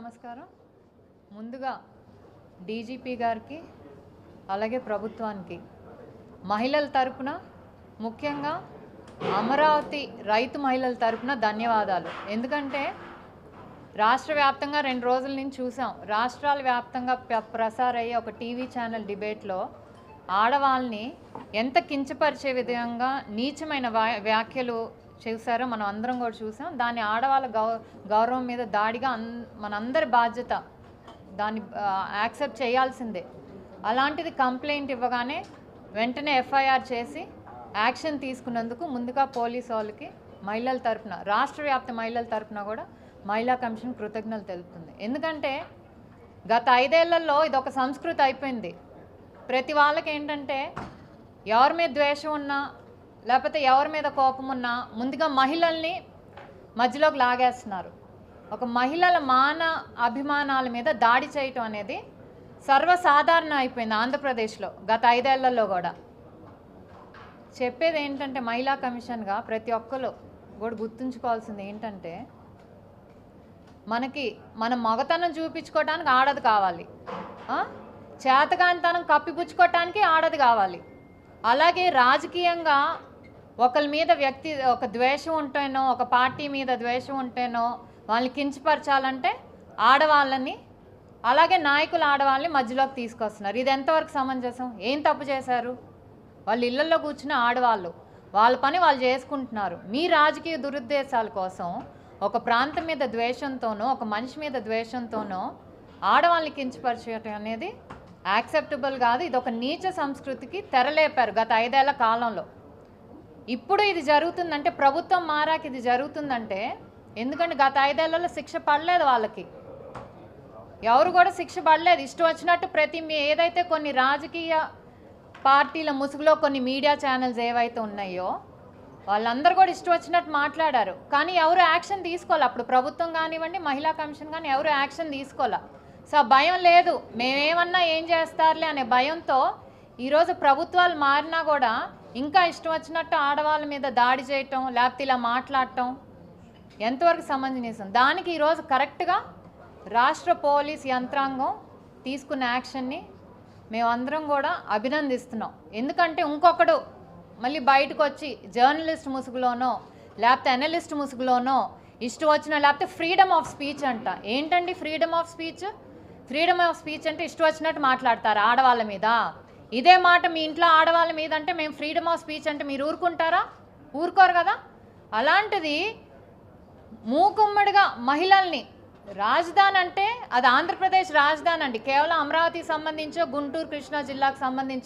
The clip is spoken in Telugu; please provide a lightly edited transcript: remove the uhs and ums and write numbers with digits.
నమస్కారం. ముందుగా డీజీపీ గారికి అలాగే ప్రభుత్వానికి మహిళల తరపున ముఖ్యంగా అమరావతి రైతు మహిళల తరపున ధన్యవాదాలు. ఎందుకంటే రాష్ట్ర వ్యాప్తంగా 2 రోజుల నుంచి చూసాం. రాష్ట్రాల వ్యాప్తంగా ప్రసారయ్యే ఒక టీవీ ఛానల్ డిబేట్లో ఆడవాళ్ళని ఎంత కించపరిచే విధంగా నీచమైన వ్యాఖ్యలు చేశారో మనం అందరం కూడా చూసాం. దాన్ని ఆడవాళ్ళ గౌరవం మీద దాడిగా మనందరి బాధ్యత, దాన్ని యాక్సెప్ట్ చేయాల్సిందే. అలాంటిది కంప్లైంట్ ఇవ్వగానే వెంటనే ఎఫ్ఐఆర్ చేసి యాక్షన్ తీసుకున్నందుకు ముందుగా పోలీసు వాళ్ళకి మహిళల తరపున, రాష్ట్ర వ్యాప్త మహిళల తరపున కూడా మహిళా కమిషన్ కృతజ్ఞతలు తెలుపుతుంది. ఎందుకంటే గత 5 ఏళ్లలో ఇది ఒక సంస్కృతి అయిపోయింది. ప్రతి వాళ్ళకి ఏంటంటే ఎవరి మీద ద్వేషం ఉన్నా లేకపోతే ఎవరి మీద కోపం ఉన్నా ముందుగా మహిళల్ని మధ్యలోకి లాగేస్తున్నారు. ఒక మహిళల అభిమానాల మీద దాడి చేయటం అనేది సర్వసాధారణం అయిపోయింది ఆంధ్రప్రదేశ్లో గత 5 ఏళ్లలో కూడా. చెప్పేది ఏంటంటే మహిళా కమిషన్గా ప్రతి ఒక్కరు కూడా గుర్తుంచుకోవాల్సింది ఏంటంటే మన మగతనం చూపించుకోవటానికి ఆడది కావాలి, చేతకానితనం కప్పిపుచ్చుకోవటానికి ఆడది కావాలి. అలాగే రాజకీయంగా ఒకరి మీద ఒక ద్వేషం ఉంటేనో, ఒక పార్టీ మీద ద్వేషం ఉంటేనో వాళ్ళని కించపరచాలంటే ఆడవాళ్ళని, అలాగే నాయకులు ఆడవాళ్ళని మధ్యలోకి తీసుకొస్తున్నారు. ఇది ఎంతవరకు సమంజసం? ఏం తప్పు చేశారు? వాళ్ళు ఇళ్లలో కూర్చున్న ఆడవాళ్ళు వాళ్ళ పని వాళ్ళు చేసుకుంటున్నారు. మీ రాజకీయ దురుద్దేశాల కోసం ఒక ప్రాంతం మీద ద్వేషంతోనో, ఒక మనిషి మీద ద్వేషంతోనో ఆడవాళ్ళని కించపరచడం అనేది యాక్సెప్టబుల్ కాదు. ఇది ఒక నీచ సంస్కృతికి తెరలేపారు గత 5 ఏళ్ల కాలంలో. ఇప్పుడు ఇది జరుగుతుందంటే, ప్రభుత్వం మారాక ఇది జరుగుతుందంటే, ఎందుకంటే గత 5 ఏళ్లలో శిక్ష పడలేదు వాళ్ళకి, ఎవరు కూడా శిక్ష పడలేదు. ఇష్టం వచ్చినట్టు ఏదైతే కొన్ని రాజకీయ పార్టీల ముసుగులో కొన్ని మీడియా ఛానల్స్ ఏవైతే ఉన్నాయో వాళ్ళందరూ కూడా ఇష్టం వచ్చినట్టు మాట్లాడారు. కానీ ఎవరు యాక్షన్ తీసుకోవాలి. అప్పుడు ప్రభుత్వం కానివ్వండి, మహిళా కమిషన్ కానీ ఎవరు యాక్షన్ తీసుకోవాలి. సో భయం లేదు, మేమేమన్నా ఏం చేస్తారులే అనే భయంతో ఈరోజు ప్రభుత్వాలు మారినా కూడా ఇంకా ఇష్టం వచ్చినట్టు ఆడవాళ్ళ మీద దాడి చేయటం, లేకపోతే ఇలా మాట్లాడటం ఎంతవరకు సమంజసం? దానికి ఈరోజు కరెక్ట్గా రాష్ట్ర పోలీస్ యంత్రాంగం తీసుకున్న యాక్షన్ని మేమందరం కూడా అభినందిస్తున్నాం. ఎందుకంటే ఇంకొకడు మళ్ళీ బయటకు వచ్చి జర్నలిస్ట్ ముసుగులోనో లేకపోతే అనలిస్ట్ ముసుగులోనో ఇష్టం వచ్చిన, లేకపోతే ఫ్రీడమ్ ఆఫ్ స్పీచ్ అంట. ఏంటండి freedom of speech? Freedom of speech అంటే ఇష్టం వచ్చినట్టు మాట్లాడతారు ఆడవాళ్ళ మీద. ఇదే మాట మీ ఇంట్లో ఆడవాళ్ళ మీద అంటే మేము ఫ్రీడమ్ ఆఫ్ స్పీచ్ అంటే మీరు ఊరుకుంటారా? ఊరుకోరు కదా. అలాంటిది మూకుమ్మడిగా మహిళల్ని, రాజధాని అంటే అది ఆంధ్రప్రదేశ్ రాజధాని అండి, కేవలం అమరావతికి సంబంధించో గుంటూరు కృష్ణా జిల్లాకు సంబంధించో